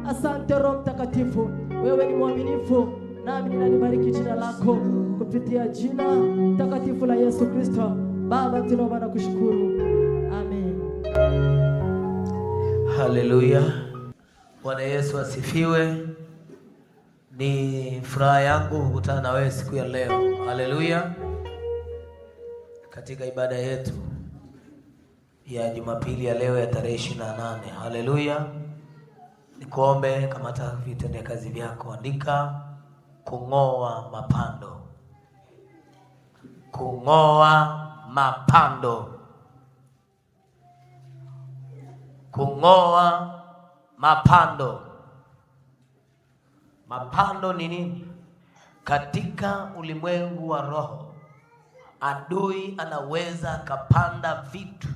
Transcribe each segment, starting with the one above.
Asante Roho Mtakatifu, wewe ni mwaminifu, nami ninalibariki jina lako kupitia jina takatifu la Yesu Kristo. Baba, tunaomba na kushukuru. Amen. Haleluya. Bwana Yesu asifiwe. Ni furaha yangu kukutana na wewe siku ya leo. Haleluya. Katika ibada yetu ya Jumapili ya leo ya tarehe 28. Haleluya. Nikuombe kamata vitendea kazi vyako, andika kung'oa mapando. Kung'oa mapando. Kung'oa mapando. Mapando ni nini? Katika ulimwengu wa roho, adui anaweza kapanda vitu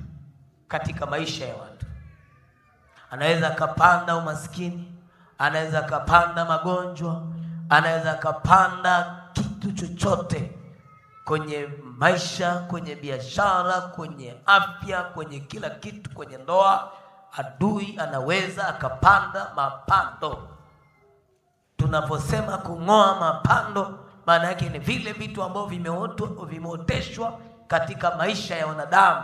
katika maisha ya watu. Anaweza kapanda umaskini, anaweza kapanda magonjwa, anaweza kapanda kitu chochote kwenye maisha, kwenye biashara, kwenye afya, kwenye kila kitu, kwenye ndoa. Adui anaweza akapanda mapando. Tunaposema kung'oa mapando, maana yake ni vile vitu ambavyo vimeoteshwa katika maisha ya wanadamu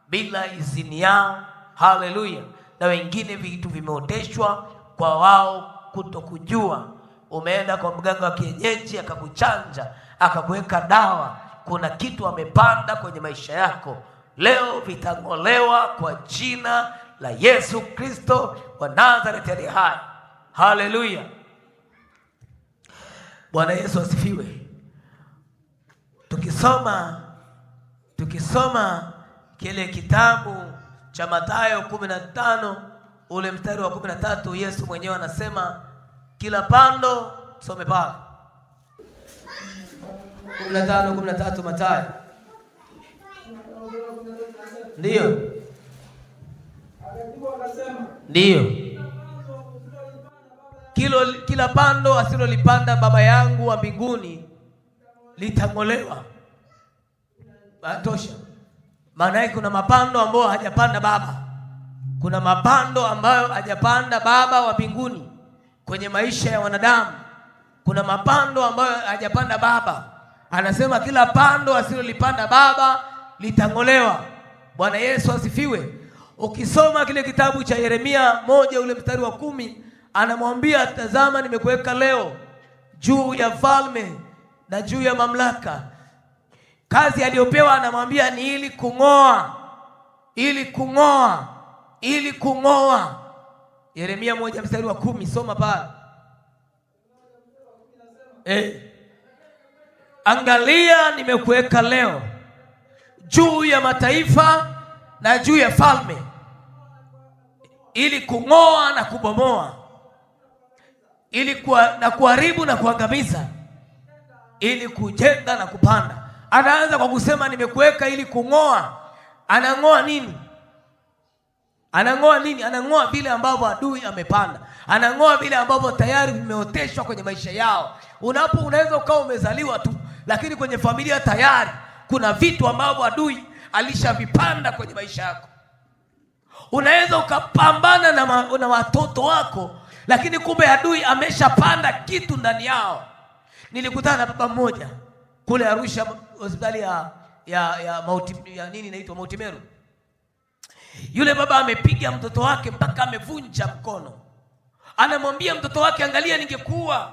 bila idhini yao. Haleluya. Na wengine vitu vimeoteshwa kwa wao kutokujua. Umeenda kwa mganga wa kienyeji akakuchanja, akakuweka dawa, kuna kitu amepanda kwenye maisha yako. Leo vitang'olewa kwa jina la Yesu Kristo wa Nazareti aliye hai. Haleluya. Bwana Yesu asifiwe. Tukisoma kile kitabu cha Mathayo 15 ule mstari wa 13, Yesu mwenyewe anasema kila pando, some pale 15:13 Mathayo. Ndiyo. Kila pando asilolipanda Baba yangu wa mbinguni litang'olewa. Batosha. Maana yake kuna mapando ambayo hajapanda Baba. Kuna mapando ambayo hajapanda Baba wa mbinguni kwenye maisha ya wanadamu. Kuna mapando ambayo hajapanda Baba. Anasema kila pando asilolipanda Baba litang'olewa. Bwana Yesu asifiwe. Ukisoma kile kitabu cha Yeremia 1 ule mstari wa 10, anamwambia tazama nimekuweka leo juu ya falme na juu ya mamlaka. Kazi aliyopewa anamwambia ni ili kung'oa. Yeremia 1 mstari wa 10, soma pale. Angalia nimekuweka leo juu ya mataifa na juu ya falme, ili kung'oa na kubomoa, ili na kuharibu na kuangamiza, ili kujenga na kupanda. Anaanza kwa kusema nimekuweka ili kung'oa. Anang'oa nini? Anang'oa vile ambavyo adui amepanda. Anang'oa vile ambavyo tayari vimeoteshwa kwenye maisha yao. Unaweza ukawa umezaliwa tu, lakini kwenye familia tayari kuna vitu ambavyo adui alishavipanda kwenye maisha yako. Unaweza ukapambana na watoto wako, lakini kumbe adui ameshapanda kitu ndani yao. Nilikutana na baba mmoja kule Arusha, hospitali ya nini inaitwa Mount Meru. Yule baba amepiga mtoto wake mpaka amevunja mkono. Anamwambia mtoto wake, angalia ningekuwa.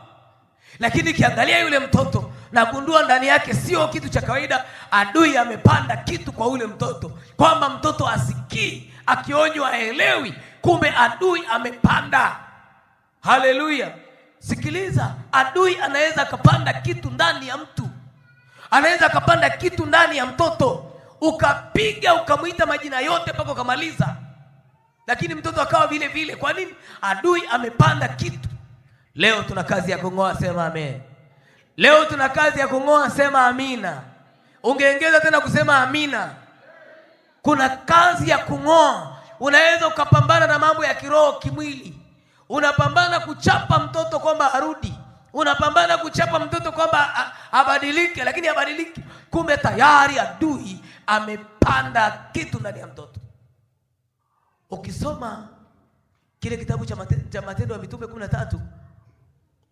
Lakini kiangalia yule mtoto na gundua ndani yake sio kitu cha kawaida. Adui amepanda kitu kwa yule mtoto, kwamba mtoto asikii, akionywa haelewi. Kumbe adui amepanda. Haleluya. Sikiliza, adui anaweza kapanda kitu ndani ya mtu. Anaweza kapanda kitu ndani ya mtoto. ukapiga ukamuita majina yote mpaka ukamaliza, lakini mtoto akawa vile vile. Kwa nini? Adui amepanda kitu. Leo tuna kazi ya kung'oa, sema amen. Leo tuna kazi ya kung'oa, sema amina. Ungeongeza tena kusema amina. Kuna kazi ya kung'oa. Unaweza ukapambana na mambo ya kiroho, kimwili. Unapambana kuchapa mtoto kwamba arudi, unapambana kuchapa mtoto kwamba abadilike, lakini abadilike, kumbe tayari adui amepanda kitu ndani ya mtoto. Ukisoma kile kitabu cha Matendo ya Mitume 13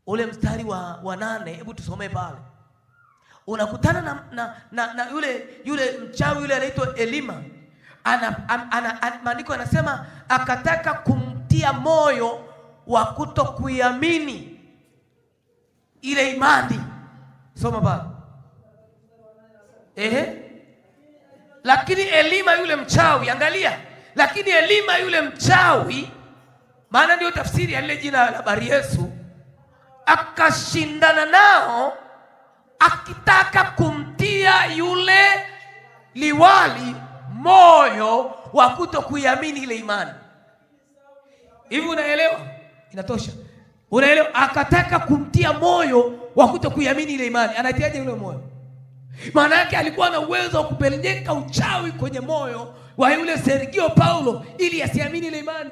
ule mstari wa 8, hebu tusome pale. Unakutana na yule mchawi yule anaitwa Elima. Maandiko yanasema akataka kumtia moyo wa kutokuiamini ile imani. Soma pale. Lakini Elima yule mchawi, angalia, lakini Elima yule mchawi, maana ndio tafsiri ya lile jina la Bari Yesu, akashindana nao akitaka kumtia yule liwali moyo wa kutokuiamini ile imani. Hivi unaelewa? Inatosha. Unaelewa? Akataka kumtia moyo wa kutokuiamini ile imani. Anatiaje yule moyo? Maana yake alikuwa na uwezo wa kupeleka uchawi kwenye moyo wa yule Sergio Paulo ili asiamini ile imani.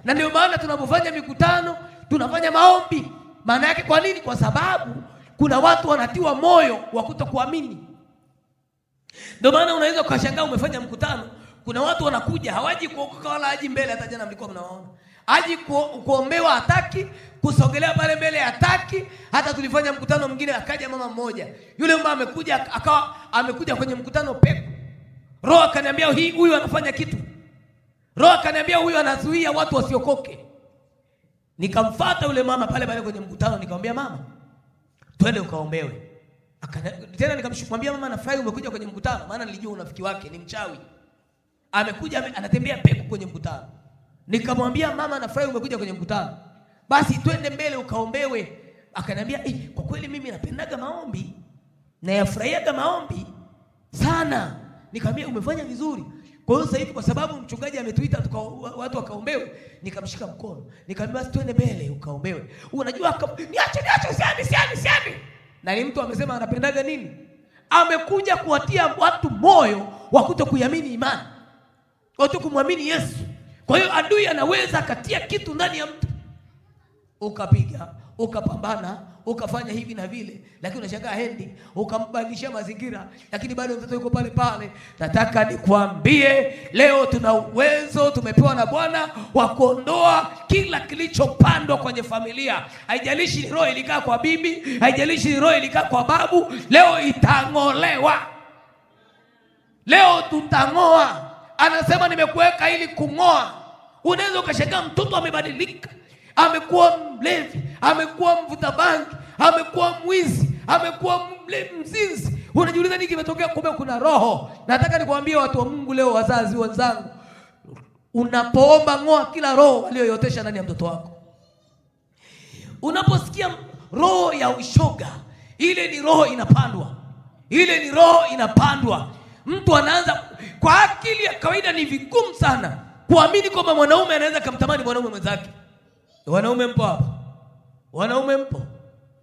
Na ndio maana tunapofanya mikutano, tunafanya maombi. Maana yake kwa nini? Kwa sababu kuna watu wanatiwa moyo wa kutokuamini. Ndio maana unaweza ukashangaa umefanya mkutano, kuna watu wanakuja hawaji kuokoka wala haji mbele. Hata jana mlikuwa mnaona haji kuombewa, hataki kusogelea pale mbele, hataki. Hata tulifanya mkutano mwingine, akaja mama mmoja, yule mama amekuja, akawa amekuja kwenye mkutano pepo. Roho akaniambia huyu anafanya kitu. Roho akaniambia huyu anazuia watu wasiokoke. Nikamfuata yule mama pale kwenye mkutano, nikamwambia mama, twende ukaombewe. Tena nikamwambia mama, nafurahi umekuja kwenye mkutano, maana nilijua unafiki wake, ni mchawi. Amekuja anatembea pepo kwenye mkutano. Nikamwambia mama, nafurahi umekuja kwenye mkutano, basi twende mbele ukaombewe. Akaniambia kwa kweli mimi napendaga maombi na yafurahiaga maombi sana. Nikamwambia umefanya vizuri. Kwa hiyo sasa hivi kwa sababu mchungaji ametuita watu wakaombewe, nikamshika mkono. Nikamwambia basi twende mbele ukaombewe. Unajua niache siani. Na ni mtu amesema anapendaga nini? Amekuja kuwatia watu moyo wa kutokuiamini imani, watu kumwamini Yesu. Kwa hiyo adui anaweza akatia kitu ndani ya mtu, ukapiga, ukapambana, ukafanya hivi na vile, lakini unashangaa hendi, ukambadilisha mazingira, lakini bado mtoto yuko pale pale. Nataka nikwambie leo tuna uwezo tumepewa na Bwana wa kuondoa kila kilichopandwa kwenye familia. Haijalishi ni roho ilikaa kwa bibi, haijalishi ni roho ilikaa kwa babu, leo itang'olewa. Leo tutang'oa. Anasema nimekuweka ili kung'oa. Unaweza ukashangaa mtoto amebadilika, amekuwa mlevi, amekuwa mvuta bangi, amekuwa mwizi, amekuwa mzinzi. Unajiuliza nini kimetokea? Kumbe kuna roho. Nataka nikwambie watu wa Mungu leo, wazazi wenzangu, unapoomba ng'oa kila roho aliyoyotesha ndani ya mtoto wako. Unaposikia roho ya ushoga, ile ni roho inapandwa. Ile ni roho inapandwa. Mtu anaanza, kwa akili ya kawaida ni vigumu sana kuamini kwamba mwanaume anaweza kumtamani mwanaume mwenzake. Wanaume mpo hapa? Wanaume mpo?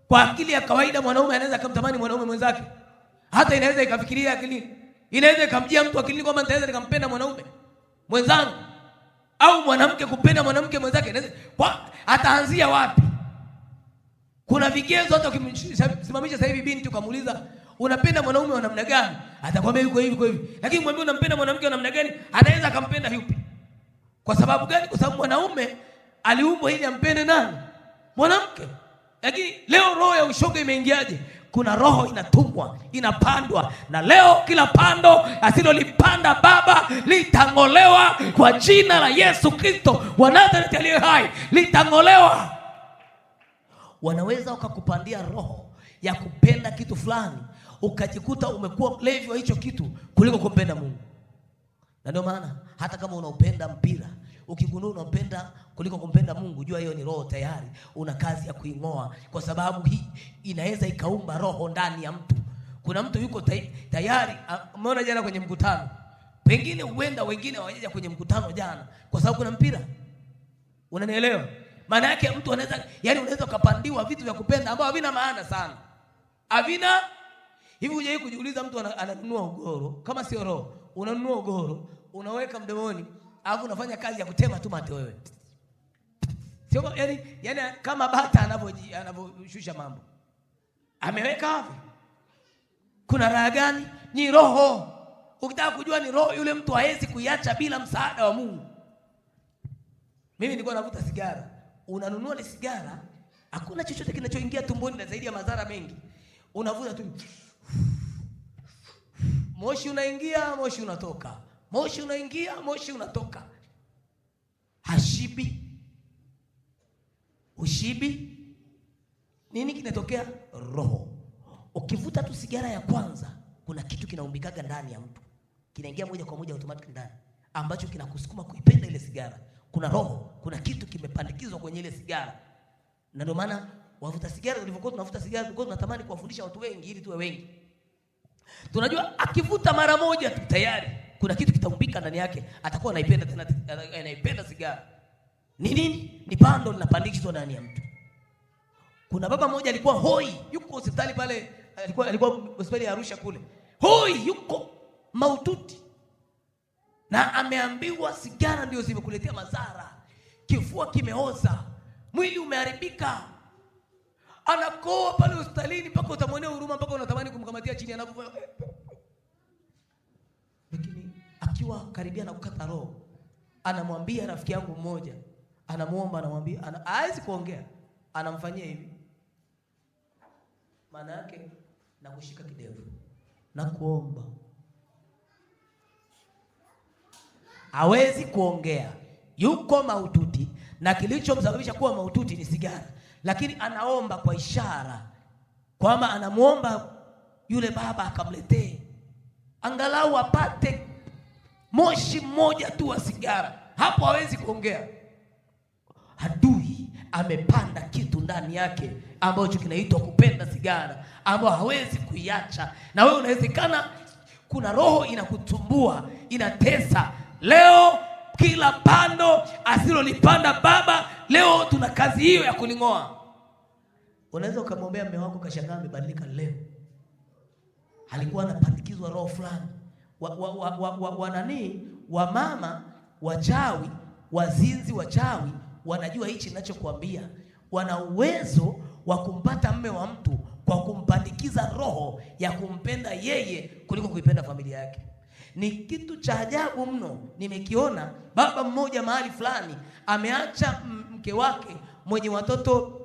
Kwa akili ya kawaida mwanaume anaweza kumtamani mwanaume mwenzake. Hata inaweza ikafikiria akili. Inaweza ikamjia mtu akili kwamba nitaweza nikampenda mwanaume mwenzangu, au mwanamke kupenda mwanamke mwenzake. Ataanzia wapi? Kuna vigezo. Hata ukimsimamisha sasa hivi binti ukamuuliza unapenda mwanaume wa namna gani, atakwambia yuko hivi kwa hivi. Lakini mwambie unampenda mwanamke wa namna gani, anaweza akampenda yupi. Kwa sababu gani? Kwa sababu mwanaume aliumbwa ili ampende nani? Mwanamke. Lakini leo roho ya ushoga imeingiaje? Kuna roho inatumwa, inapandwa. Na leo kila pando asilolipanda Baba litang'olewa kwa jina la Yesu Kristo wa Nazareti aliye hai, litang'olewa. Wanaweza wakakupandia roho ya kupenda kitu fulani, ukajikuta umekuwa mlevi wa hicho kitu kuliko kumpenda Mungu. Na ndio maana hata kama unaupenda mpira, ukigundua unampenda kuliko kumpenda Mungu, jua hiyo ni roho tayari. Una kazi ya kuing'oa, kwa sababu hii inaweza ikaumba roho ndani ya mtu. Kuna mtu yuko tayari. Umeona jana kwenye mkutano, pengine huenda wengine hawajaja kwenye mkutano jana kwa sababu kuna mpira. Unanielewa? Maana yake mtu anaweza, yani unaweza kupandiwa vitu vya kupenda ambao havina maana sana. Havina hivi. Uje kujiuliza, mtu ananunua ugoro, kama sio roho, unanunua ugoro, unaweka mdomoni, alafu unafanya kazi ya kutema tu mate wewe. Sio yani kama bata anavyoshusha mambo. Ameweka wapi? Kuna raha gani? Ni roho. Ukitaka kujua ni roho, yule mtu hawezi kuiacha bila msaada wa Mungu. Mimi nilikuwa navuta sigara. Unanunua ni sigara, hakuna chochote kinachoingia tumboni na zaidi ya madhara mengi. Unavuta tu, moshi unaingia, moshi unatoka, moshi unaingia, moshi unatoka. Hashibi, ushibi. Nini kinatokea? Roho. Ukivuta tu sigara ya kwanza, kuna kitu kinaumbikaga ndani ya mtu, kinaingia moja kwa moja automatic ndani, ambacho kinakusukuma kuipenda ile sigara. Kuna roho, kuna kitu kimepandikizwa kwenye ile sigara. Na ndio maana wavuta sigara, tulivyokuwa tunavuta sigara, tulikuwa tunatamani kuwafundisha watu wengi ili tuwe wengi. Tunajua akivuta mara moja tu tayari kuna kitu kitaumbika ndani yake, atakuwa anaipenda tena, anaipenda sigara. Ni nini? Ni pando linapandikizwa ndani ya mtu. Kuna baba mmoja alikuwa hoi, yuko hospitali pale, alikuwa hospitali ya Arusha kule. Hoi, yuko maututi. Na ameambiwa sigara ndio zimekuletea madhara. Kifua kimeoza, mwili umeharibika. Anakoa pale hospitalini mpaka utamwonea huruma, mpaka unatamani kumkamatia chini anapofa. Lakini akiwa karibia na kukata roho, anamwambia rafiki yangu mmoja, anamuomba, anamwambia, hawezi kuongea, anamfanyia hivi. Maana yake na kushika kidevu na kuomba. Hawezi kuongea, yuko maututi, na kilichomsababisha kuwa maututi ni sigara. Lakini anaomba kwa ishara, kwamba anamuomba yule baba akamletee angalau apate moshi mmoja tu wa sigara. Hapo hawezi kuongea. Adui amepanda kitu ndani yake ambacho kinaitwa kupenda sigara, ambao hawezi kuiacha. Na wewe unawezekana kuna roho inakutumbua, inatesa. Leo kila pando asilolipanda baba, leo tuna kazi hiyo ya kuling'oa. Unaweza ukamwombea mume wako kashangaa amebadilika leo. Alikuwa anapandikizwa roho fulani. Wa mama wachawi, wazinzi wachawi wanajua hichi ninachokuambia. Wana uwezo wa kumpata mume wa mtu kwa kumpandikiza roho ya kumpenda yeye kuliko kuipenda familia yake. Ni kitu cha ajabu mno. Nimekiona baba mmoja mahali fulani ameacha mke wake mwenye watoto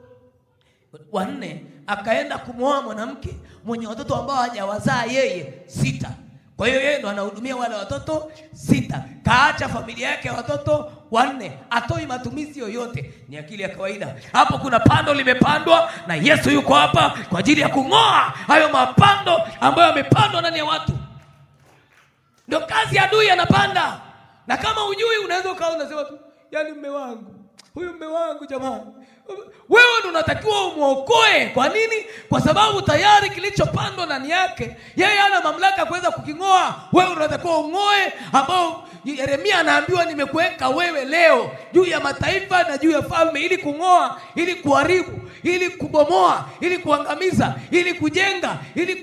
4, akaenda kumwoa mwanamke mwenye watoto ambao hajawazaa yeye 6. Kwa hiyo yeye ndo anahudumia wale watoto 6. Kaacha familia yake ya watoto 4, atoi matumizi yoyote. Ni akili ya kawaida. Hapo kuna pando limepandwa, na Yesu yuko hapa kwa ajili ya kung'oa hayo mapando ambayo yamepandwa ndani ya watu. Ndio kazi ya adui, anapanda. Na kama hujui, unaweza ukawa unasema tu, yaani mume wangu, huyu mume wangu jamani. Wewe ndio unatakiwa umuokoe. Kwa nini? Kwa sababu tayari kilichopandwa ndani yake, yeye hana mamlaka kuweza kuking'oa. Wewe unatakiwa ung'oe, ambao Yeremia anaambiwa, nimekuweka wewe leo juu ya mataifa na juu ya falme, ili kung'oa, ili kuharibu, ili kubomoa, ili kuangamiza, ili kujenga, ili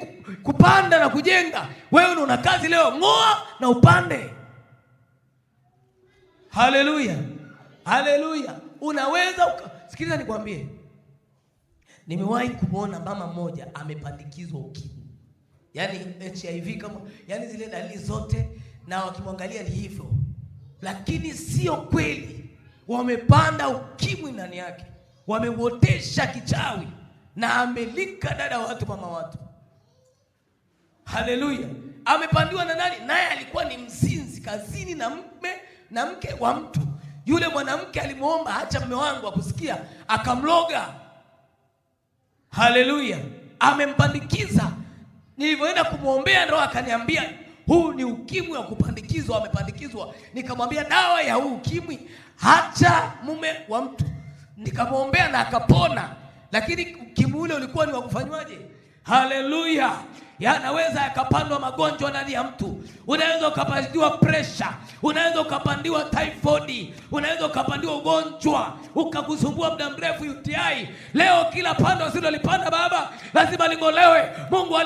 kupanda na kujenga. Wewe ndio una kazi leo, ng'oa na upande. Haleluya. Haleluya. Unaweza sikiliza nikwambie. Nimewahi kumwona mama mmoja amepandikizwa ukimwi. Yaani HIV kama, yaani zile dalili zote, na wakimwangalia ni hivyo. Lakini sio kweli. Wamepanda ukimwi ndani yake. Wameuotesha kichawi, na amelika dada watu, mama watu. Haleluya. Amepandiwa na nani? Naye alikuwa ni mzinzi kazini na mke wa mtu. Yule mwanamke alimuomba, acha mume wangu akusikia, akamloga. Haleluya. Amempandikiza. Nilivyoenda kumuombea ndio akaniambia, huu ni ukimwi wa kupandikizwa, amepandikizwa. Nikamwambia dawa ya huu ukimwi, acha mume wa mtu. Nikamuombea na akapona. Lakini ukimwi ule ulikuwa ni wa kufanywaje? Haleluya. yanaweza yakapandwa magonjwa ndani ya mtu. Unaweza ukapandiwa pressure, unaweza ukapandiwa typhoid, unaweza ukapandiwa ugonjwa ukakusumbua muda mrefu, UTI. Leo kila pando usilolipanda Baba lazima ling'olewe. Mungu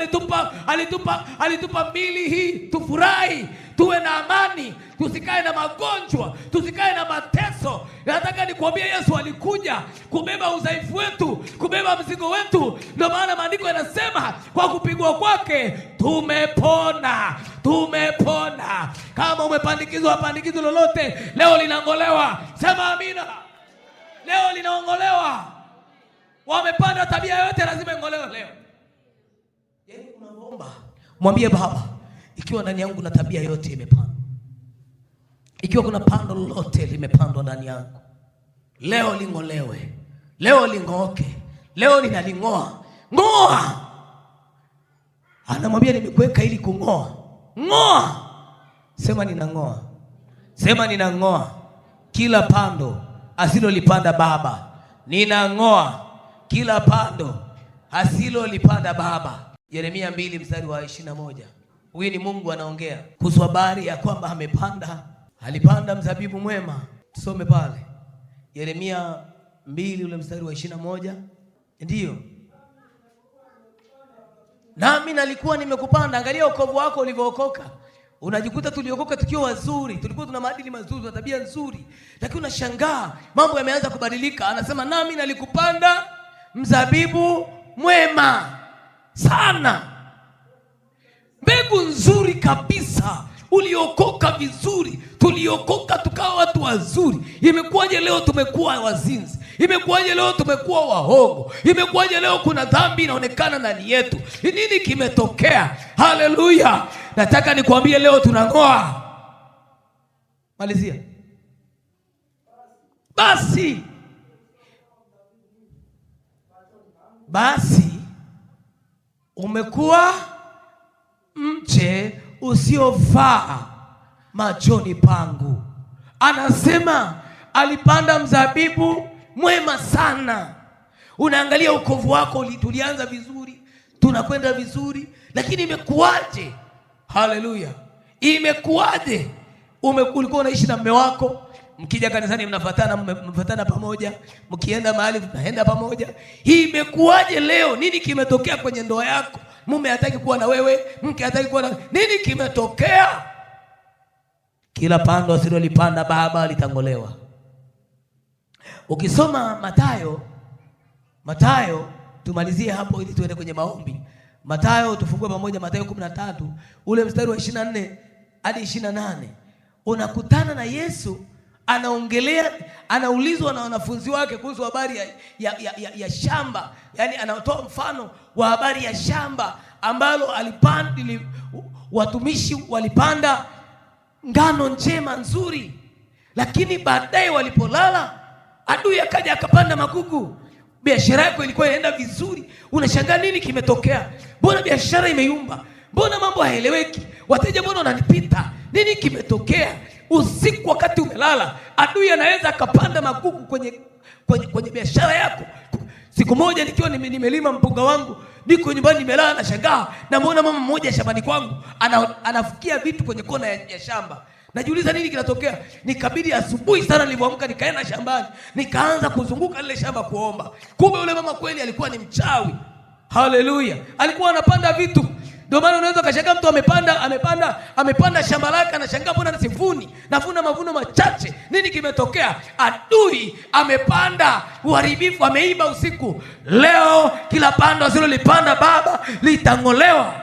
alitupa mili hii tufurahi, tuwe na amani, tusikae na magonjwa, tusikae na mateso. Nataka nikwambie Yesu alikuja kubeba udhaifu wetu, kubeba mzigo wetu. Ndio maana maandiko yanasema kwa kupigwa kwake tumepona. Tumepona. Kama umepandikizwa pandikizo lolote, leo linangolewa. Sema amina. Leo linaongolewa. Wamepanda tabia yote, lazima ingolewe leo. Yaani unaomba, mwambie Baba, ikiwa ndani yangu na tabia yote imepandwa, ikiwa kuna pando lolote limepandwa ndani yangu, leo lingolewe, leo lingooke, leo ninaling'oa. Ng'oa. Anamwambia nimekuweka ili kung'oa. Ng'oa. Sema ninang'oa. Sema ninang'oa kila pando asilolipanda Baba. Ninang'oa kila pando asilolipanda Baba. Yeremia 2 mstari wa 21. Huyu ni Mungu anaongea kuhusu habari ya kwamba alipanda mzabibu mwema. Tusome pale Yeremia 2 ule mstari wa 21. Ndiyo. Nami nalikuwa nimekupanda. Angalia wokovu wako ulivyookoka. Unajikuta tuliokoka tukiwa wazuri, tulikuwa tuna maadili mazuri, tuna tabia nzuri, lakini unashangaa mambo yameanza kubadilika. Anasema nami nalikupanda mzabibu mwema sana. Mbegu nzuri kabisa. Uliokoka vizuri, tuliokoka tukawa watu wazuri. Imekuwaje leo tumekuwa wazinzi? Imekuwaje leo tumekuwa wahogo? Imekuwaje leo kuna dhambi inaonekana ndani yetu? Nini kimetokea? Haleluya. Nataka nikwambie leo tunang'oa. Malizia. Basi umekuwa mche usiofaa machoni pangu. Anasema alipanda mzabibu mwema sana. Unaangalia ukovu wako, tulianza vizuri, tunakwenda vizuri, lakini imekuwaje? Haleluya. Imekuwaje? Ulikuwa unaishi na mume wako, mkija kanisani mnafuatana pamoja, mkienda mahali mnaenda pamoja. Hii imekuwaje leo? Nini kimetokea kwenye ndoa yako? Mume hataki kuwa na wewe, mke hataki kuwa na. Nini kimetokea? Kila pando asilolipanda Baba litangolewa. Ukisoma Mathayo, tumalizie hapo ili tuende kwenye maombi. Mathayo, tufungue pamoja Mathayo 13 ule mstari wa 24 hadi 28. Unakutana na Yesu anaulizwa na wanafunzi wake kuhusu habari ya shamba. Yaani anatoa mfano wa habari ya shamba ambalo watumishi walipanda ngano njema nzuri, lakini baadaye walipolala adui akaja akapanda magugu. Biashara yako ilikuwa inaenda vizuri, unashangaa nini kimetokea? Mbona biashara imeyumba? Mbona mambo haeleweki? Wateja mbona wananipita? Nini kimetokea? Usiku wakati umelala, adui anaweza akapanda magugu kwenye biashara yako. Siku moja nikiwa nimelima mpunga wangu, niko nyumbani nimelala, nashangaa namuona mama mmoja shambani kwangu anafukia vitu kwenye kona ya shamba. Najiuliza nini kinatokea? Nikabidi asubuhi sana nilipoamka nikaenda shambani, nikaanza kuzunguka lile shamba kuomba. Kumbe yule mama kweli alikuwa ni mchawi. Haleluya. Alikuwa anapanda vitu. Ndio maana unaweza kashangaa mtu amepanda shamba lake, anashangaa mbona navuna mavuno machache. Nini kimetokea? Adui amepanda uharibifu, ameiba usiku. Leo kila pando asilolipanda Baba litang'olewa.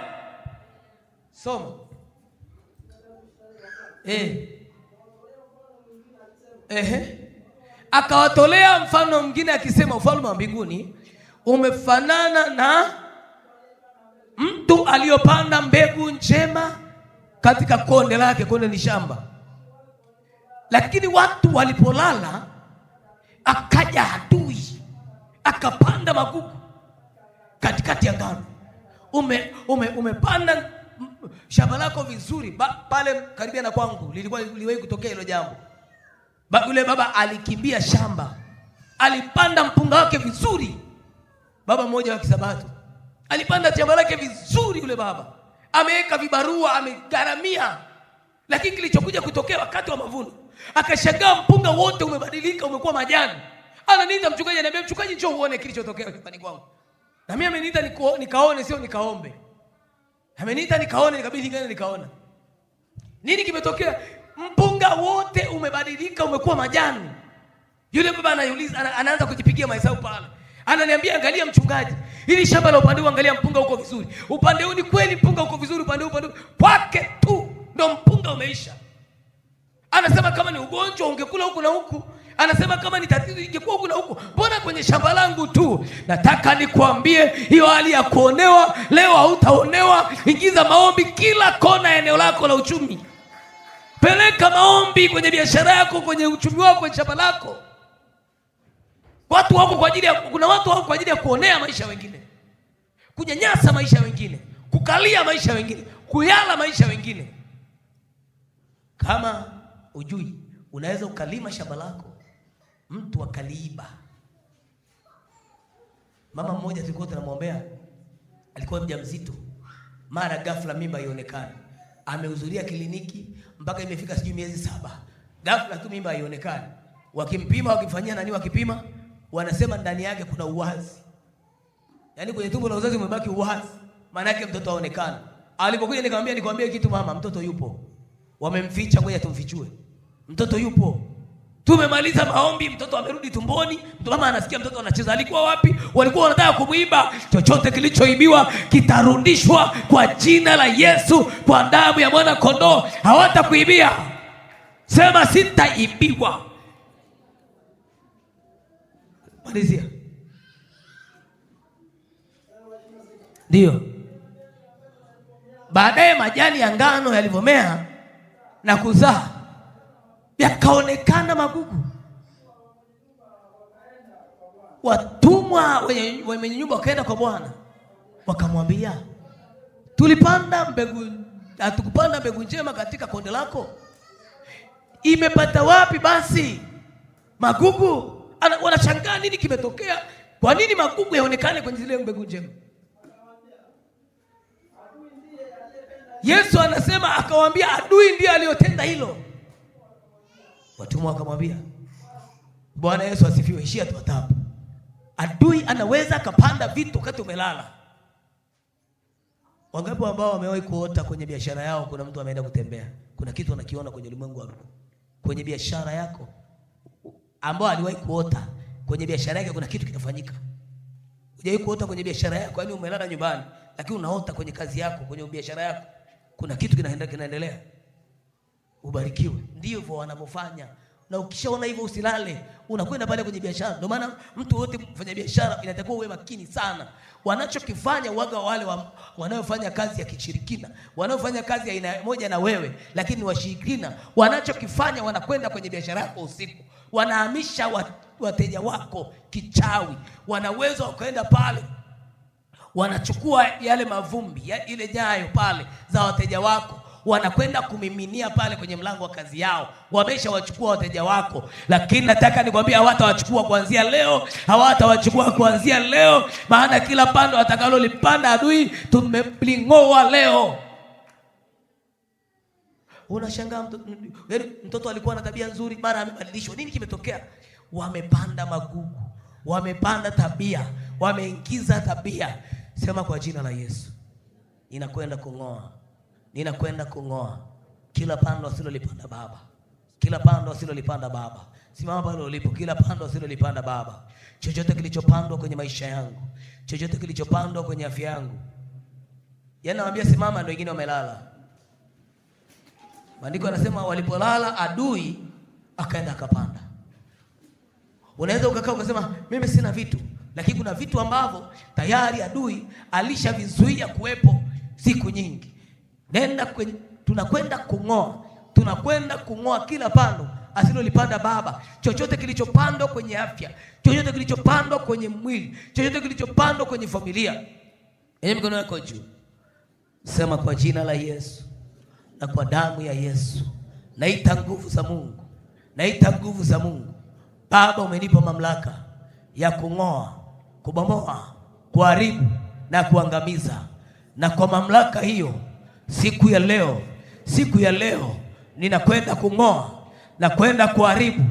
Soma. Akawatolea mfano mwingine akisema, ufalme wa mbinguni umefanana na mtu aliyopanda mbegu njema katika konde lake. Konde ni shamba. Lakini watu walipolala, akaja adui akapanda magugu katikati ya ngano. Umepanda shamba lako vizuri, pale karibia na kwangu liliwahi kutokea hilo jambo. Yule baba alikimbia shamba, alipanda mpunga wake vizuri. Baba mmoja wa Kisabato Alipanda shamba lake vizuri yule baba, ameweka vibarua, amegharamia, lakini kilichokuja kutokea wakati wa mavuno, akashangaa mpunga wote umebadilika, umekuwa majani. Ananiita mchungaji, ananiambia mchungaji, njoo uone kilichotokea shambani kwangu. Na mimi ameniita nikaone, sio nikaombe. Ameniita nikaone, nikabidi ngine nikaona. Nini kimetokea? Mpunga wote umebadilika, umekuwa majani. Yule baba anayuliza, anaanza kujipigia mahesabu pale. Ananiambia, angalia mchungaji, hili shamba la upande huu, angalia mpunga uko vizuri. Upande huu ni kweli mpunga uko vizuri, upande huu kwake tu ndio mpunga umeisha. Anasema kama ni ugonjwa ungekula huku na huku. Anasema kama ni tatizo ingekuwa huku na huku. Mbona kwenye shamba langu tu? Nataka nikuambie, hiyo hali ya kuonewa leo hautaonewa. Ingiza maombi kila kona ya eneo lako la uchumi. Peleka maombi kwenye biashara yako, kwenye uchumi wako, kwenye shamba lako. Watu wako kwa ajili ya, kuna watu wako kwa ajili ya kuonea maisha wengine, kunyanyasa maisha wengine, kukalia maisha wengine, kuyala maisha wengine. Kama ujui, unaweza ukalima shamba lako, mtu akaliiba. Mama mmoja tulikuwa tunamwombea, alikuwa mjamzito, mara ghafla mimba ionekane. Amehudhuria kliniki mpaka imefika sijui miezi 7. Ghafla tu mimba ionekane. Wakimpima, wakifanyia nani, wakipima wanasema ndani yake kuna uwazi. Yaani kwenye tumbo la uzazi umebaki uwazi. Maana yake mtoto haonekana. Alipokuja nikamwambia kitu, mama, mtoto yupo. Wamemficha, ngoja tumfichue. Mtoto yupo. Tumemaliza maombi, mtoto amerudi tumboni. Mama anasikia mtoto anacheza. Alikuwa wapi? Walikuwa wanataka kumuiba. Chochote kilichoibiwa kitarudishwa kwa jina la Yesu, kwa damu ya mwana kondoo. Hawatakuibia. Sema sitaibiwa. Malizia. Ndio. Baadaye majani ya ngano yalivomea na kuzaa, yakaonekana magugu. Watumwa wenye nyumba wakaenda kwa Bwana, wakamwambia, tulipanda mbegu, hatukupanda mbegu njema katika konde lako. Imepata wapi basi magugu? Wanashangaa nini kimetokea? Kwa nini magugu yaonekane kwenye zile mbegu njema? Yesu anasema, akawaambia, adui ndiye aliyotenda hilo. Watumwa wakamwambia, Bwana Yesu asifiwe, ishia tu hapo. Adui anaweza akapanda vitu wakati umelala. Wangapi ambao wamewahi kuota kwenye biashara yao kuna mtu ameenda kutembea? Kuna kitu anakiona kwenye ulimwengu wa kwenye biashara yako, ambao aliwahi kuota kwenye biashara yake kuna kitu kinafanyika. Hujawahi kuota kwenye biashara yako, yani umelala nyumbani lakini unaota kwenye kazi yako, kwenye biashara yako kuna kitu kinaendelea. Ubarikiwe. Ndivyo wanavyofanya. Na ukishaona hivyo usilale, unakwenda pale kwenye biashara. Ndio maana mtu wote mfanya biashara inatakiwa uwe makini sana. Wanachokifanya waga wale wanaofanya kazi ya kishirikina, wanaofanya kazi ya aina moja na wewe lakini washirikina, wanachokifanya wanakwenda kwenye biashara yako usiku, wanahamisha wateja wako kichawi. Wanaweza wakaenda pale, wanachukua yale mavumbi ile nyayo pale za wateja wako, wanakwenda kumiminia pale kwenye mlango wa kazi yao. Wameshawachukua wateja wako, lakini nataka nikwambie, hawatawachukua kuanzia leo, hawatawachukua kuanzia leo, maana kila pando atakalolipanda adui tumeling'oa leo. Unashangaa mtoto alikuwa na tabia nzuri, mara amebadilishwa. Nini kimetokea? Wamepanda magugu, wamepanda tabia, wameingiza tabia. Sema kwa jina la Yesu, ninakwenda kung'oa. Ninakwenda kung'oa kila pando asilolipanda baba. Kila pando asilolipanda baba. Simama pale ulipo. Kila pando asilolipanda baba. Chochote kilichopandwa kwenye maisha yangu, chochote kilichopandwa kwenye afya yangu. Naambia simama, ndio wengine wamelala. Maandiko yanasema walipolala adui akaenda akapanda. Unaweza ukakaa ukasema mimi sina vitu, lakini kuna vitu ambavyo tayari adui alishavizuia kuwepo siku nyingi. Tunakwenda kung'oa. Tunakwenda kung'oa kila pando asilolipanda baba. Chochote kilichopandwa kwenye afya, chochote kilichopandwa kwenye mwili, chochote kilichopandwa kwenye familia. Mikono yako juu. Sema kwa jina la Yesu na kwa damu ya Yesu, naita nguvu za Mungu. Naita nguvu za Mungu. Baba, umenipa mamlaka ya kung'oa, kubomoa, kuharibu na kuangamiza. Na kwa mamlaka hiyo, siku ya leo ninakwenda kung'oa, na kwenda kuharibu,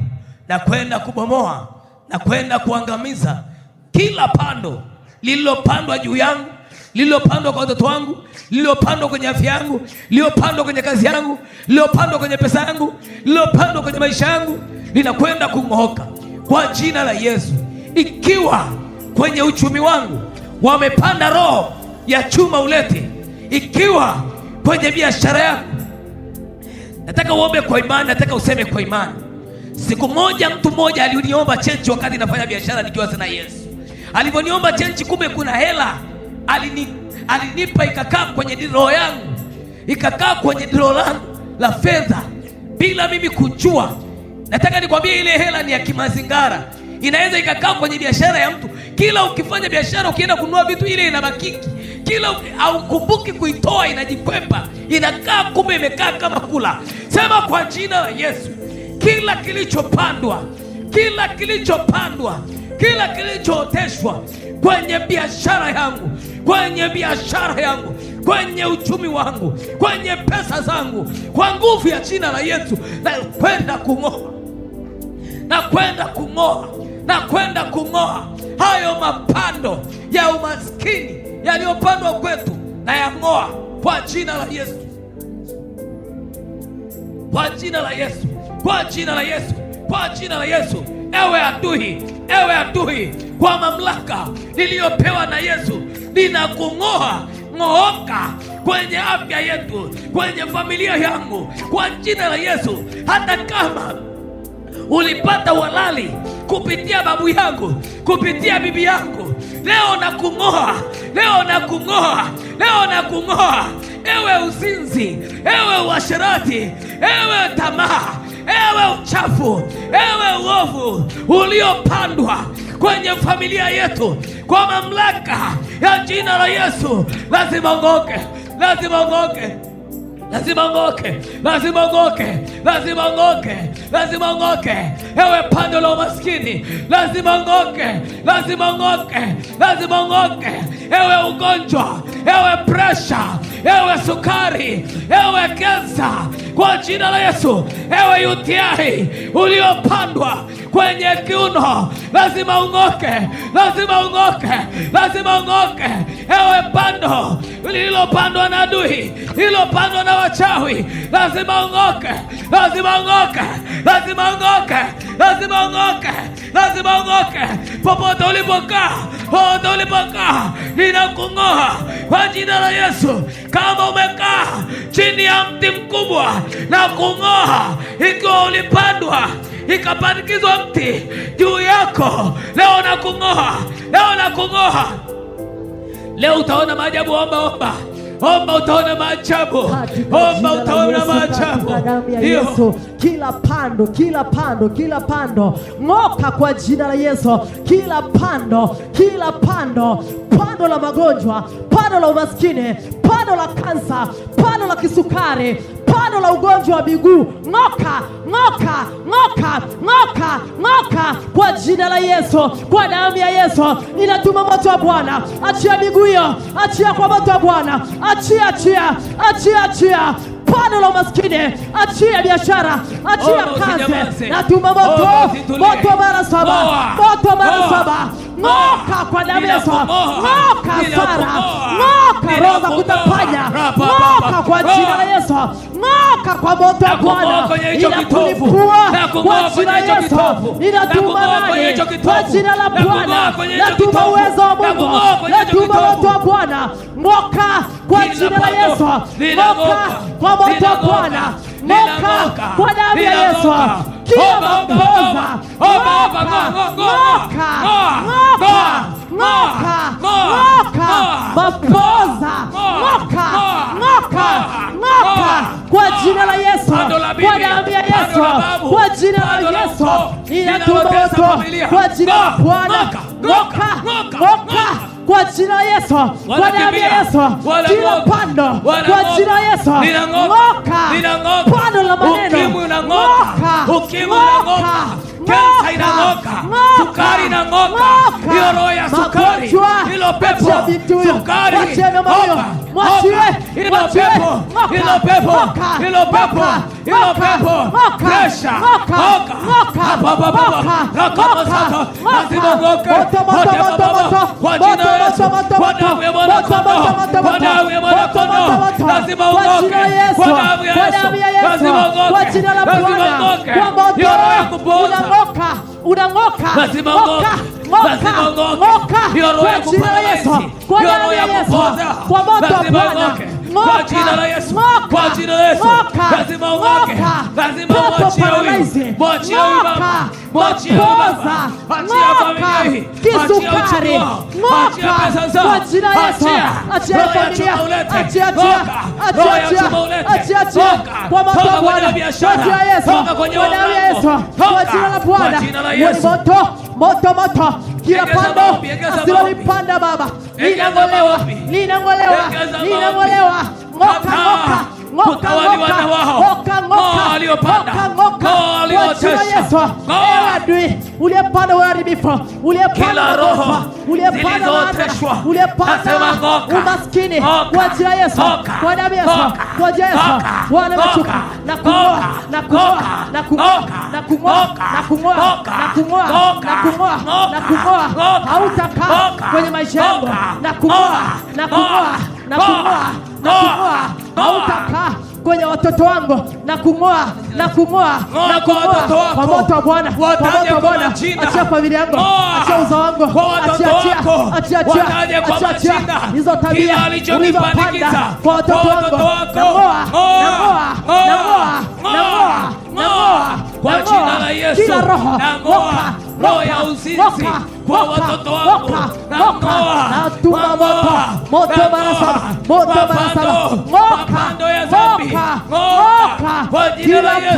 na kwenda kubomoa, na kwenda kuangamiza kila pando lililopandwa juu yangu, lililopandwa kwa watoto wangu, lililopandwa kwenye afya yangu, lililopandwa kwenye kazi yangu, lililopandwa kwenye pesa yangu, lililopandwa kwenye maisha yangu, linakwenda kung'oka kwa jina la Yesu. Ikiwa kwenye uchumi wangu wamepanda roho ya chuma ulete, ikiwa kwenye biashara yako, nataka uombe kwa imani, nataka useme kwa imani. Siku moja mtu mmoja aliniomba chenchi wakati nafanya biashara nikiwa sina Yesu. Alivyoniomba chenchi, kumbe kuna hela alinipa, ikakaa kwenye roho yangu, ikakaa kwenye roho langu la fedha bila mimi kujua. Nataka nikwambie ile hela ni ya kimazingara. Inaweza ikakaa kwenye biashara ya mtu. Kila ukifanya biashara, ukienda kununua vitu, ile inabakiki. Kila haukumbuki kuitoa, inajikwepa, inakaa, kumbe imekaa kama kula. Sema kwa jina la Yesu, kila kilichopandwa, kila kilichooteshwa kwenye biashara yangu, kwenye uchumi wangu, kwenye pesa zangu, kwa nguvu ya jina la Yesu, na kwenda kung'oa hayo mapando ya umaskini yaliyopandwa kwetu, na yang'oa kwa jina la Yesu, kwa jina la Yesu. Ewe adui, kwa mamlaka niliyopewa na Yesu, ninakung'oa. Ng'ooka kwenye afya yetu, kwenye familia yangu, kwa jina la Yesu. Hata kama ulipata walali kupitia babu yangu, kupitia bibi yangu, leo nakung'oa. Ewe uzinzi, ewe uasherati, ewe tamaa, ewe uchafu, ewe uovu uliopandwa kwenye familia yetu, kwa mamlaka ya jina la Yesu, lazima ng'oke. Ewe pando la umaskini, lazima ng'oke. Ewe ugonjwa, ewe presha, ewe sukari, ewe kansa, kwa jina la Yesu. Ewe UTI uliopandwa kwenye kiuno, lazima ung'oke. Ewe pando lililopandwa na adui, lililopandwa na wachawi, lazima ung'oke. Popote ulipokaa, ninakung'oa kwa jina la Yesu. Kama umekaa chini ya mti mkubwa, na kung'oa. Ikiwa ulipandwa ikapandikizwa mti juu yako, leo nakung'oa. Leo utaona maajabu. Omba utaona maajabu. Yesu, kila pando ng'oka kwa jina la Yesu. Kila pando, pando la magonjwa, pando la umaskini, pando la kansa, pando la kisukari, pando la ugonjwa wa miguu, ng'oka kwa jina la Yesu, kwa damu ya Yesu. Ninatuma moto wa Bwana, achia miguu hiyo, achia kwa moto wa Bwana, achia. Pando la umaskini, achia biashara, achia kazi. Natuma moto mara saba. Ng'oka kwa damu ya Yesu. Ng'oka Sara, ng'oka roho za kutapanya, ng'oka kwa jina la Yesu. Ng'oka kwa moto wa Bwana, inakulipua kwa jina la Yesu. Ninatuma nani kwa jina la Bwana, natuma uwezo wa Mungu, natuma moto wa Bwana. Ng'oka kwa jina la Yesu. Ng'oka kwa moto wa Bwana, ng'oka kwa damu ya Yesu. Kila mapoza, ng'oka kwa jina la Yesu, kwa damu ya Yesu, kwa jina la Yesu. Ninatuma moto kwa jina la Bwana, ng'oka kwa jina la Yesu, kwa damu ya Yesu. Kila pando kwa jina la Yesu, ng'oka. Pando la maneno, ng'oka. Kansa inang'oka, sukari inang'oka, hiyo roho ya sukari, hilo pepo sukari, hilo pepo, presha, lazima ng'oke kwa jina la Yesu, kwa damu ya mwana-kondoo, kwa damu ya mwana-kondoo, lazima ng'oke kwa damu ya Yesu, lazima ng'oke, lazima ng'oke, hiyo roho ya kupoza unang'oka, lazima ng'oke, lazima ng'oke, hiyo roho ya kupoza, hiyo roho ya kupoza, lazima ng'oke kwa jina la Yesu, kwa jina la Yesu, lazima ng'oke, lazima mwachie huyu, mwachie huyu baba, mwachie huyu baba, achia familia hii, achia uchumi wao, achia pesa zao, achia roho ya chuma ulete, roho ya chuma ulete, toka kwenye biashara, toka kwenye uongo, toka kwa jina la Yesu. Moto, kila pando asilolipanda baba linang'olewa. Ng'oka waliwana wao, ng'oa waliopanda, ng'oa walioteswa, ng'oa adui uliyepanda uharibifu, kila roho zilizooteshwa, nasema ng'oka, umaskini kwa jina la Yesu, kwa damu ya Yesu, kwa jina la Yesu, Bwana machuka na kung'oa, hautakaa kwenye maisha yangu, na kung'oa, hautakaa kwenye watoto wangu, na kung'oa kwa moto wa Bwana, achia familia yangu, achia uzao wangu, achia hizo tabia ulizopanda kwa watoto wangu, nang'oa kwa jina la Yesu, kila roho, roho ya uzinzi kwa watoto wangu, natuma moto barasaba, mapando ya dhambi, kwa jina la Yesu,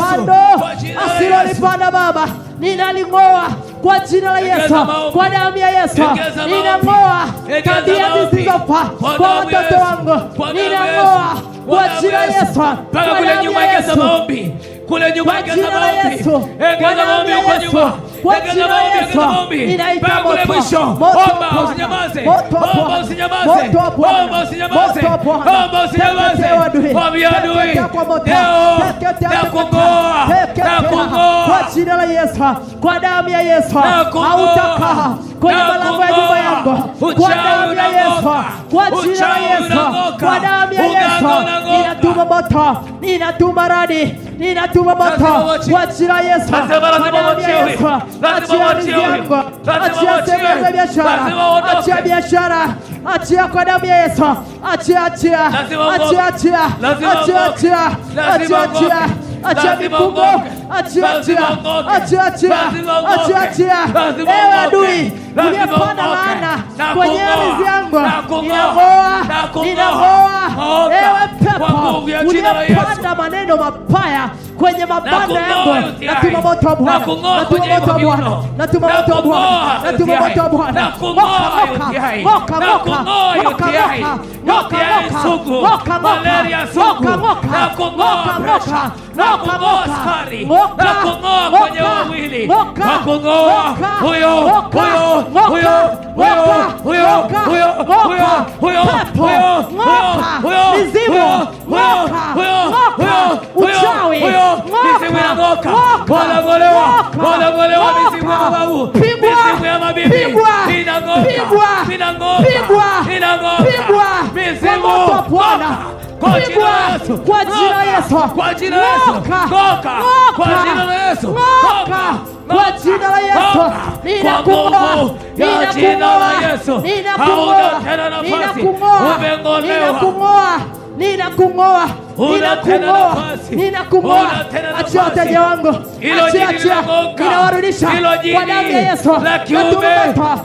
kwa jina la Yesu, asilolipanda baba ninaling'oa kwa jina la Yesu, kwa damu ya Yesu, ninang'oa tabia zisizofaa kwa watoto wangu, ninang'oa kwa jina la Yesu, mpaka kule nyuma. Egeza maombi kule nyuma, egeza maombi, egeza maombi huko nyuma, egeza maombi, mpaka kule mwisho. Omba usinyamaze, omba usinyamaze, omba usinyamaze, omba usinyamaze. Mwambie adui leo nakung'oa kwa jina la Yesu, kwa damu ya Yesu, hautakaa kwenye malango ya nyumba yangu, kwa damu ya Yesu, kwa jina la Yesu, kwa damu ya Yesu, ninatuma moto, ninatuma radi, ninatuma moto kwa jina la Yesu, kwa damu ya Yesu, achia riziki yangu, achia sehemu za biashara, achia biashara, achia kwa damu ya Yesu, achia mifungo, achia. Ewe adui uliyepanda laana kwenye ardhi yangu, ninang'oa. Ewe pepo uliyepanda maneno mabaya kwenye mabanda yangu, natuma moto wa Bwana, malaria sugu, nakung'oa askari, nakung'oa kwenye mwili, nakung'oa uchawi, wanang'olewa mizimu ya mababu, mizimu ya mabibi, inang'oka, mizimu kwa jina la Yesu, kwa jina la Yesu, kwa jina la Yesu, ng'oka, kwa jina la Yesu, ng'oka, kwa jina la Yesu, ninakung'oa, kwa jina la Yesu, hauna tena nafasi, umeng'olewa, ninakung'oa, achia wateja wangu, achia, ninawarudisha kwa damu ya Yesu, la kiume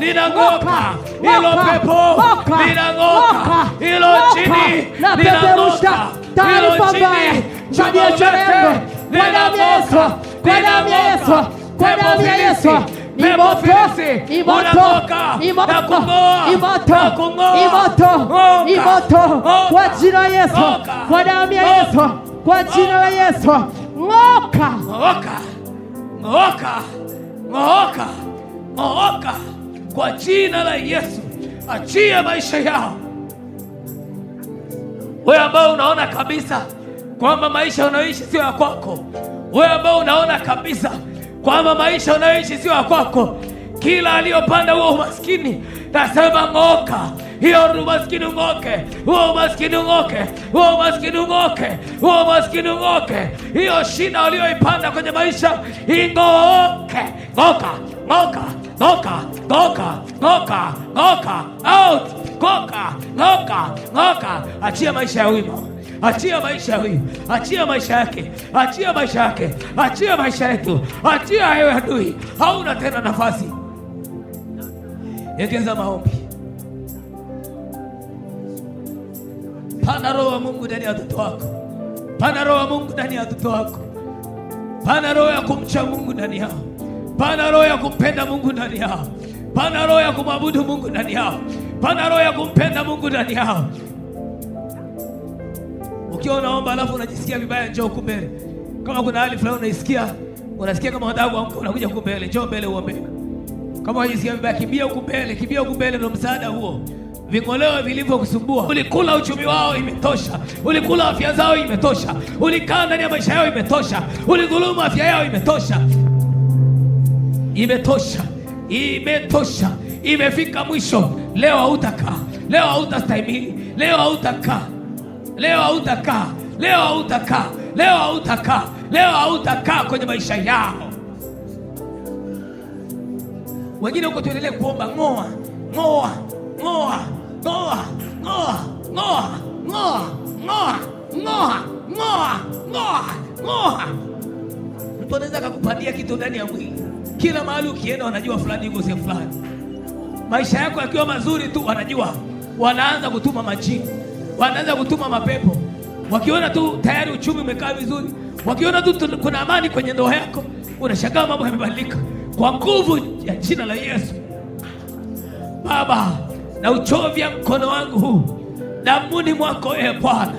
linang'oka, hilo pepo linang'oka, hilo chini linang'oka, taarifa mbaya za biashara yangu, kwa damu ya Yesu, kwa damu ya Yesu, kwa damu ya Yesu, imoto kwa jina la Yesu, kwa damu ya Yesu, kwa jina la Yesu, ng'oka, ng'ooka, ng'ooka kwa jina la Yesu. Achia maisha yao. Wewe ambao unaona kabisa kwamba maisha unayoishi sio ya kwako, wewe ambao unaona kabisa kwamba maisha unayoishi sio ya kwako, kila aliyopanda huo umaskini, nasema ng'oka. Hiyo umaskini ng'oke, huo umaskini ng'oke, huo umaskini ng'oke, huo umaskini ng'oke. Hiyo shida uliyoipanda kwenye maisha ing'oke. Ng'oka, ng'oka, ng'oka, ng'oka, ng'oka, ng'oka, out, ng'oka, ng'oka, ng'oka. Achia maisha ya wima, achia maisha ya huyu, achia maisha yake, achia maisha yake, achia maisha yetu, achia wewe adui, hauna tena nafasi. Egeza maombi. Pana roho wa Mungu ndani ya watoto wako, pana roho wa Mungu ndani ya watoto wako, pana roho ya kumcha Mungu ndani yao, pana roho ya kumpenda Mungu ndani yao, pana roho ya kumwabudu Mungu ndani yao, pana roho ya kumpenda Mungu ndani yao. Ukiwa unaomba alafu unajisikia vibaya, njoo huku mbele. Kama kuna hali fulani unasikia kama unataka kuamka, unakuja huku mbele, njoo mbele uombe. Kama unajisikia vibaya, kimbia huku mbele, kimbia huku mbele, ndio msaada huo. Ving'olewa vilivyokusumbua, ulikula uchumi wao imetosha, ulikula afya zao imetosha, ulikaa ndani ya maisha yao imetosha, uligulumu afya yao imetosha. Imetosha, imetosha, imefika mwisho. Leo hautakaa, leo hautastahimili, leo hautakaa, leo hautakaa, leo hautakaa, leo hautakaa, leo hautakaa kwenye maisha yao. Wengine huko tuendelee kuomba, ng'oa, ng'oa, ng'oa, ng'oa, ng'oa, ng'oa, ng'oa, ng'oa, ng'oa, ng'oa, ng'oa, ng'oa. Mtu anaweza kukupandia kitu ndani ya mwili. Kila mahali ukienda wanajua fulani yuko sehemu fulani. Maisha yako yakiwa mazuri tu wanajua, wanaanza kutuma majini, wanaanza kutuma mapepo. Wakiona tu tayari uchumi umekaa vizuri, wakiona tu kuna amani kwenye ndoa yako, unashangaa mambo yamebadilika. Kwa nguvu ya jina la Yesu, Baba, na uchovya mkono wangu huu damuni mwako, Bwana,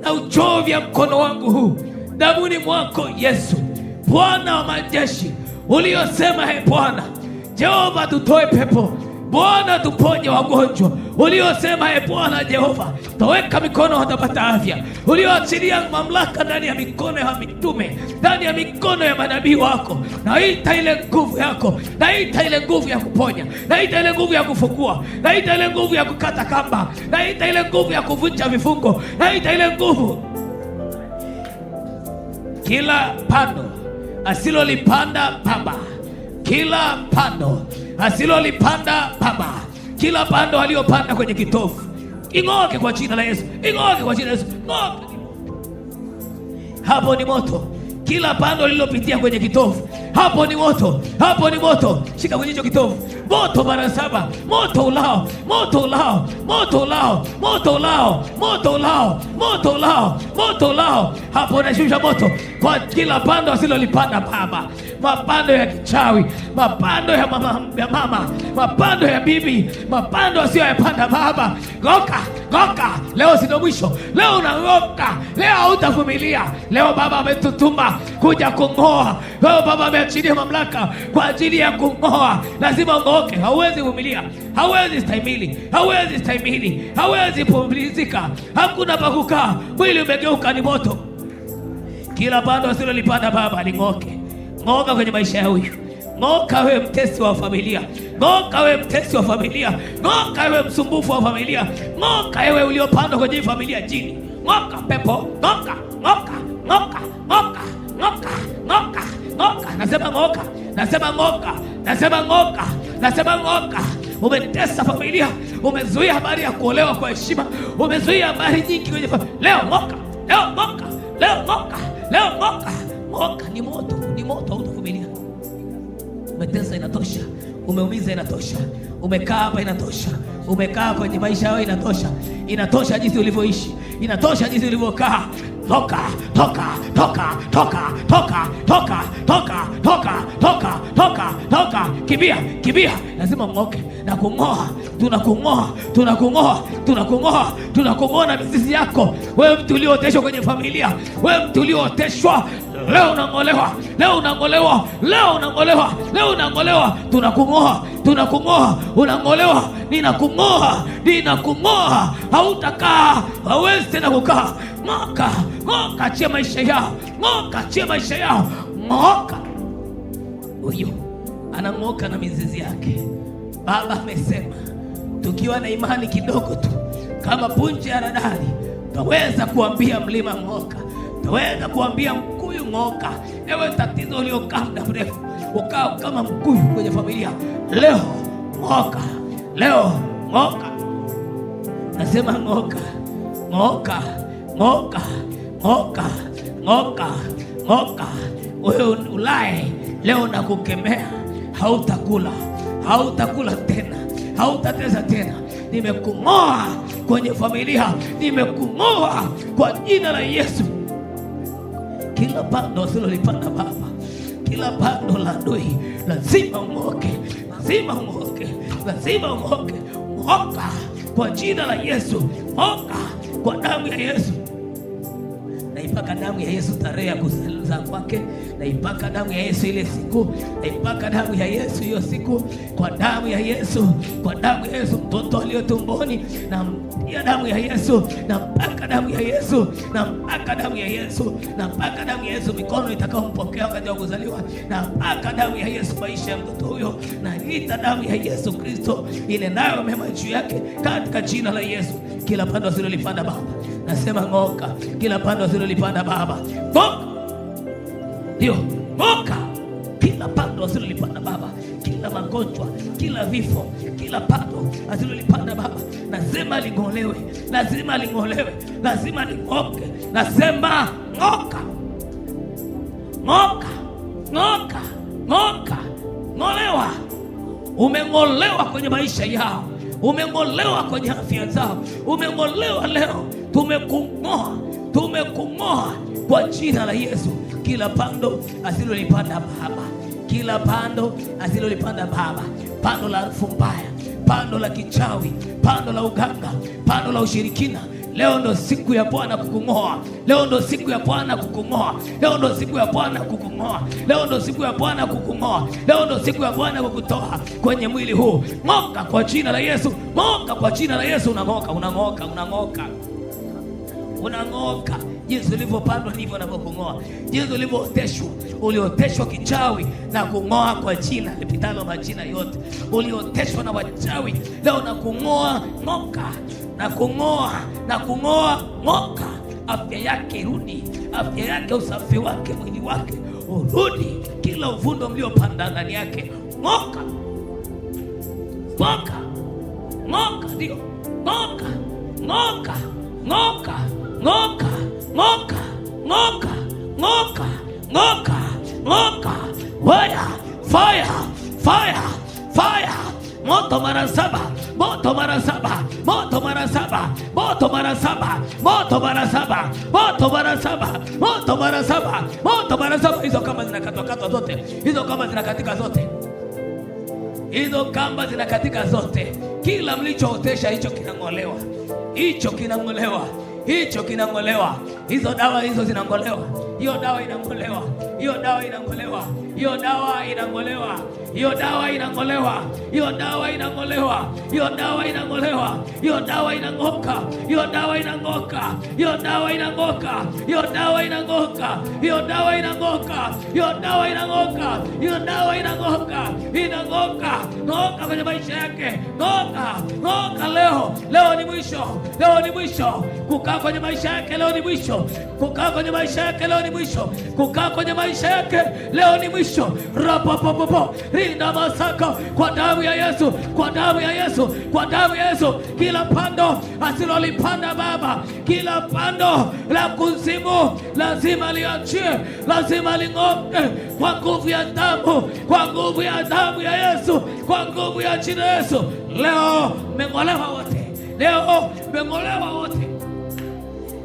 na uchovya mkono wangu huu damuni mwako Yesu, Bwana wa majeshi, uliosema Bwana Jehova tutoe pepo, Bwana tuponye wagonjwa, uliosema Bwana Jehova taweka mikono watapata afya, ulioachilia mamlaka ndani ya mikono ya mitume, ndani ya mikono ya manabii wako. Naita ile nguvu yako, naita ile nguvu ya kuponya, naita ile nguvu ya kufungua, naita ile nguvu ya kukata kamba, naita ile nguvu ya kuvunja vifungo, naita ile nguvu. Kila pando asilolipanda Baba, kila pando asilolipanda Baba, kila pando aliyopanda kwenye kitovu ing'oke kwa jina la Yesu, ing'oke kwa jina la Yesu, ng'oke. Hapo ni moto. Kila pando lililopitia kwenye kitovu, hapo ni moto, hapo ni moto. Shika kwenye hicho kitovu, moto mara 7, moto ulao, moto ulao, moto ulao, moto ulao, moto ulao, moto ulao, moto ulao. Hapo nashusha moto kwa kila pando asilolipanda Baba, mapando ya kichawi, mapando ya mama, mapando ya bibi, mapando asiyoyapanda Baba, ng'oka, ng'oka. Leo sio mwisho, leo unang'oka, leo hautavumilia. Leo Baba ametutuma kuja kung'oa. Leo Baba ameachilia mamlaka kwa ajili ya kung'oa. Lazima ng'oke, hauwezi vumilia, hauwezi stahimili, hauwezi stahimili, hauwezi pumzika, hakuna pa kukaa, mwili umegeuka ni moto. Kila pando asilolipanda Baba ling'oke. Ng'oka kwenye maisha ya huyu. Ng'oka wewe mtesi wa familia, ng'oka wewe mtesi wa familia, ng'oka wewe msumbufu wa familia, ng'oka wewe uliopandwa kwenye familia jini. Ng'oka pepo, ng'oka, ng'oka, ng'oka, ng'oka, ng'oka, ng'oka, ng'oka. Nasema ng'oka, nasema ng'oka, nasema ng'oka, nasema ng'oka. Umetesa familia, umezuia habari ya kuolewa kwa heshima, umezuia habari nyingi kwenye familia. Leo ng'oka, leo ng'oka, leo ng'oka, leo ng'oka. Ng'oka ni moto, ni moto, hutavumilia. Umetesa inatosha, umeumiza inatosha, umekaa hapa inatosha, umekaa kwenye maisha yao inatosha, inatosha jinsi ulivyoishi, inatosha jinsi ulivyokaa. Toka, toka, toka, toka, toka, toka, toka, toka, toka, toka, toka. Kimbia, kimbia. Lazima ng'oke na kung'oa. Tunakung'oa, tunakung'oa, tunakung'oa, tunakung'oa na mizizi yako. Wewe mtu uliooteshwa kwenye familia, wewe mtu uliooteshwa, leo unang'olewa, leo unang'olewa, leo unang'olewa, leo unang'olewa. Tunakung'oa, tunakung'oa, unang'olewa. Ninakung'oa, ninakung'oa. Hautakaa, hauwezi tena kukaa. Ng'oka, ng'oka, achia maisha yao, ng'oka, achia maisha yao, ng'oka. Huyo anang'oka na mizizi yake. Baba amesema tukiwa na imani kidogo tu kama punje ya haradali, taweza kuambia mlima ng'oka, taweza kuambia mkuyu ng'oka. Ewe tatizo uliokaa muda mrefu ukao kama mkuyu kwenye familia, leo ng'oka, leo ng'oka. Nasema ng'oka, ng'oka, ng'oka, ng'oka, ng'oka, ng'oka. Wewe ulae leo na kukemea, hautakula, hautakula tena, hautateza tena. Nimekung'oa kwenye familia, nimekung'oa kwa jina la Yesu. Kila pando usilolipanda Baba, kila pando la adui lazima ung'oke, lazima ung'oke, lazima ung'oke. Ng'oka kwa jina la Yesu, ng'oka kwa damu ya Yesu. Naipaka damu ya Yesu tarehe ya kuzaliwa kwake, naipaka damu ya Yesu ile siku, naipaka damu ya Yesu hiyo siku, kwa damu ya Yesu, kwa damu ya Yesu. Mtoto aliyo tumboni, na mpaka damu ya Yesu, na mpaka damu ya Yesu, na mpaka damu ya Yesu, na mpaka damu ya Yesu. Mikono itakayompokea wakati wa kuzaliwa, na mpaka damu ya Yesu maisha ya mtoto huyo, na nita damu ya Yesu Kristo inenayo mema juu yake katika jina la Yesu. Kila pando asilolipanda Baba, nasema ng'oka. Kila pando asilolipanda Baba, ng'oka. Ndio, ng'oka. Kila pando asilolipanda Baba, kila magonjwa, kila vifo, kila pando asilolipanda Baba, nasema ling'olewe, lazima ling'olewe, lazima ling'oke. Nasema ng'oka, ng'oka, ng'oka, ng'oka, ng'olewa. Umeng'olewa kwenye maisha yao, umeng'olewa kwenye afya zao, umeng'olewa leo. Tumekung'oa, tumekung'oa kwa jina la Yesu. Kila pando asilolipanda Baba, kila pando asilolipanda Baba, pando la harufu mbaya, pando la kichawi, pando la uganga, pando la ushirikina, leo ndo siku ya Bwana kukung'oa. Leo ndo siku ya Bwana kukung'oa. Leo ndo siku ya Bwana kukung'oa. Leo ndo siku ya Bwana kukung'oa. Leo ndo siku ya Bwana kukutoa kwenye mwili huu. Ng'oka kwa jina la Yesu. Ng'oka kwa jina la Yesu. Unang'oka, unang'oka, unang'oka, unang'oka. Jinsi ulivyopandwa ndivyo unavyokung'oa. Jinsi ulivyooteshwa, ulioteshwa kichawi na kung'oa kwa jina lipitalo majina yote. Ulioteshwa na wachawi, leo na kung'oa. Ng'oka na kung'oa, na kung'oa. Ng'oka. Afya yake irudi, afya yake, usafi wake, mwili wake urudi. Kila uvundo mliopanda ndani yake, ng'oka, ng'oka, ng'oka. Ndio, ng'oka, ng'oka, ng'oka, ng'oka, ng'oka, ng'oka, ng'oka, ng'oka, ng'oka. Fire, fire, fire, fire. Moto mara saba, moto mara saba, moto mara saba, moto mara saba, moto mara saba, moto mara saba, moto mara saba, moto mara saba. Hizo kamba zinakatwa zote, hizo kamba zinakatika zote, hizo kamba zinakatika zote. Kila mlichootesha hicho kinang'olewa, hicho kinang'olewa, hicho kinang'olewa. Hizo dawa hizo zinang'olewa, hiyo dawa inang'olewa, hiyo dawa inang'olewa, hiyo dawa inang'olewa, hiyo dawa inang'olewa, hiyo dawa inang'olewa, hiyo dawa inang'olewa, hiyo dawa inang'oka, hiyo dawa inang'oka, hiyo dawa inang'oka, hiyo dawa inang'oka, hiyo dawa inang'oka, hiyo dawa inang'oka, hiyo dawa inang'oka, inang'oka. Ng'oka kwenye maisha yake, ng'oka, ng'oka leo. Leo ni mwisho, leo ni mwisho kukaa kwenye maisha yake. Leo ni mwisho kukaa kwenye maisha yake. Leo ni mwisho kukaa kwenye maisha yake. Leo ni mwisho. Rapapopopo rinda masaka kwa damu ya Yesu, kwa damu ya Yesu, kwa damu ya Yesu. Kila pando asilolipanda Baba, kila pando la kuzimu lazima liachie, lazima ling'oke kwa nguvu ya damu, kwa nguvu ya damu ya Yesu, kwa nguvu ya jina Yesu. Leo mmeng'olewa wote, leo mmeng'olewa wote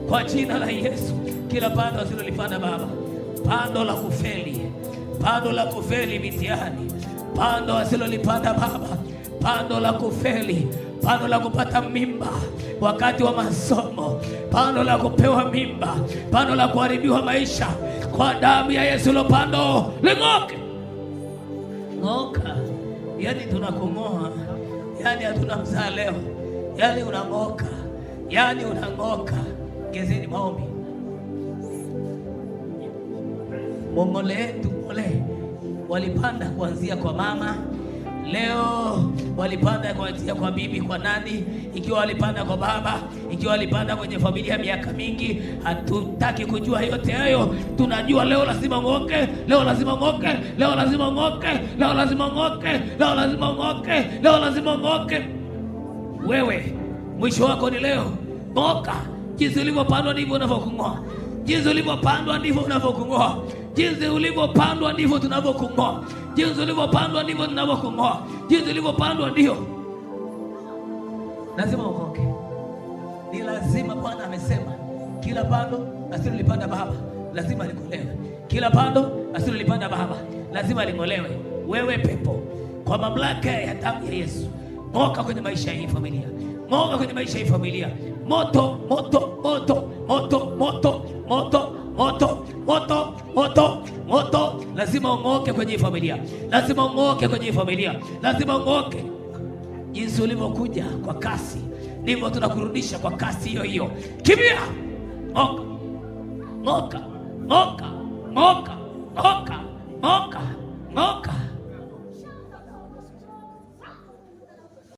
kwa jina la Yesu. Kila pando asilolipanda Baba, pando la kufeli, pando la kufeli mitihani, pando asilolipanda Baba, pando la kufeli, pando la kupata mimba wakati wa masomo, pando la kupewa mimba, pando la kuharibiwa maisha, kwa damu ya Yesu hilo pando ling'oke. Ng'oka, yani tunakung'oa, yani hatuna mzaa leo, yani unang'oka, yani unang'oka. Gezeni maombi. Mongole tumole walipanda kuanzia kwa mama, leo walipanda kuanzia kwa bibi, kwa nani, ikiwa walipanda kwa baba, ikiwa walipanda kwenye familia miaka mingi. Hatutaki kujua yote hayo, tunajua leo lazima ng'oke, leo lazima ng'oke, leo lazima ng'oke, leo lazima ng'oke, leo lazima ng'oke, leo lazima ng'oke. Wewe mwisho wako ni leo. Ng'oka. Jinsi ulivyopandwa ndivyo unavyokung'oa. Jinsi ulivyopandwa ndivyo unavyokung'oa. Jinsi ulivyopandwa ndivyo tunavyokung'oa. Jinsi ulivyopandwa ndivyo tunavyokung'oa. Jinsi ulivyopandwa ndio lazima ung'oke. Ni lazima. Bwana amesema kila pando asilolipanda baba lazima ling'olewe. Kila pando asilolipanda baba lazima ling'olewe. Wewe pepo, kwa mamlaka ya damu ya Yesu, ng'oka kwenye maisha ya hii familia. Ng'oka kwenye maisha ya hii familia. Moto, moto, moto, moto, moto, moto, moto, moto, moto, moto. Lazima ung'oke kwenye hii familia. Lazima ung'oke kwenye hii familia. Lazima ung'oke. Jinsi ulivyokuja kwa kasi, ndivyo tunakurudisha kwa kasi hiyo hiyo. Kimbia. Ng'oka. Ng'oka. Ng'oka. Ng'oka. Ng'oka. Ng'oka. Ng'oka.